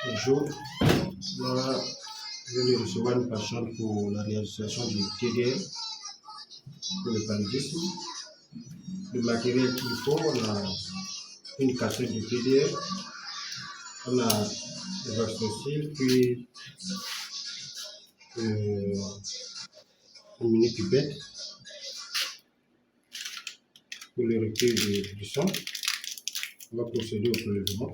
Bonjour. Là, je vais recevoir une patiente pour la réalisation du TDR pour le paludisme. Le matériel qu'il faut, on a une cassette de TDR, on a des vaccins, puis une mini pipette pour le recueil du sang. On va procéder au prélèvement.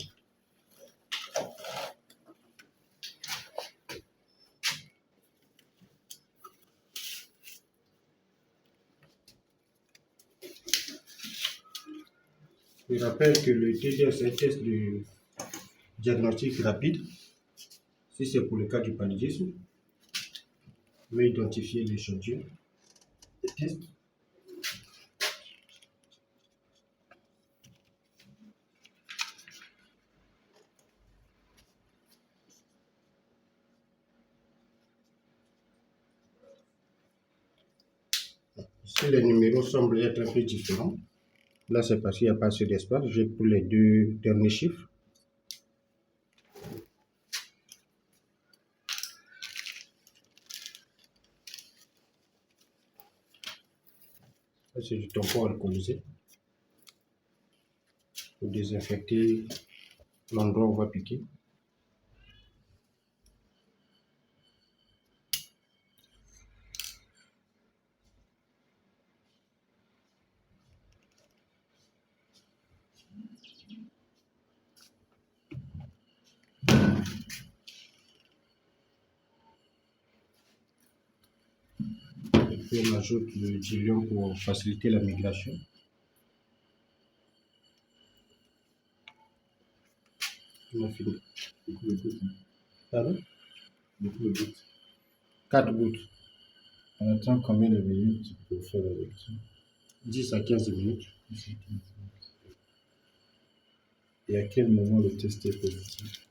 Je rappelle que le TDR, c'est un test de diagnostic rapide. Si c'est pour le cas du paludisme, on va identifier l'échantillon de test. Ici, les numéros semblent être un peu différents. Là, c'est parce qu'il n'y a pas assez d'espace. J'ai pour les deux derniers chiffres. Ça, c'est du tampon alcoolisé pour désinfecter l'endroit où on va piquer. Et puis on ajoute le diluant pour faciliter la migration. On a fini. Beaucoup de gouttes. Pardon? Beaucoup de gouttes. 4 gouttes. On attend combien de minutes pour faire la lecture? 10 à 15 minutes. 10 à 15 minutes. Et à quel moment le test est positif?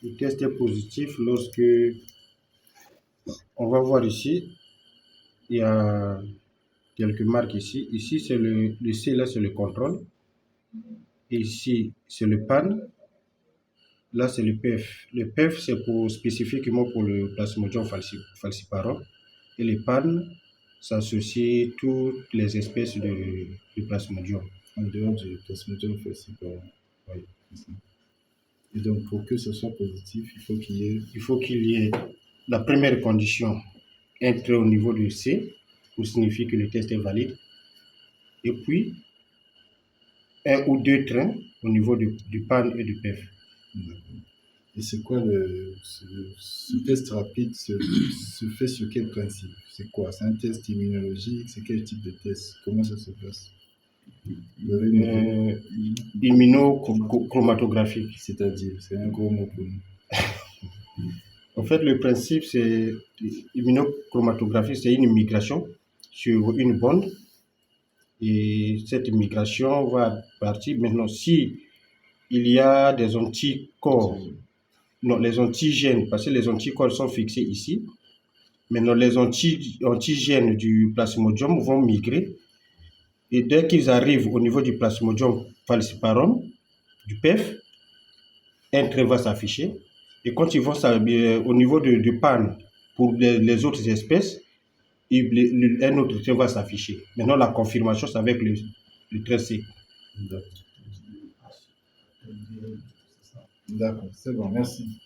Le test est positif lorsque on va voir ici, il y a quelques marques ici. Ici, c'est le C, là, c'est le contrôle. Et ici, c'est le PAN. Là, c'est le PEF. Le PEF, c'est pour spécifiquement pour le Plasmodium falciparum. Et le PAN s'associe toutes les espèces de Plasmodium. En dehors du Plasmodium falciparum. Oui. Et donc, pour que ce soit positif, il faut qu'il y ait la première condition, un trait au niveau du C, pour signifier que le test est valide. Et puis, un ou deux traits au niveau du PAN et du PEF. Et c'est quoi ce test rapide se fait sur quel principe? C'est quoi? C'est un test immunologique? C'est quel type de test? Comment ça se passe? Immunochromatographie. C'est-à-dire, c'est un gros mot pour nous. En fait, le principe, c'est immunochromatographie, c'est une migration sur une bande. Et cette migration va partir. Maintenant, si il y a des anticorps, non, les antigènes, parce que les anticorps sont fixés ici. Maintenant, les antigènes du Plasmodium vont migrer. Et dès qu'ils arrivent au niveau du Plasmodium falciparum, du PEF, un trait va s'afficher. Et quand ils vont au niveau du PAN, pour les autres espèces, un autre trait va s'afficher. Maintenant, la confirmation, c'est avec le trait C. D'accord, c'est bon, merci.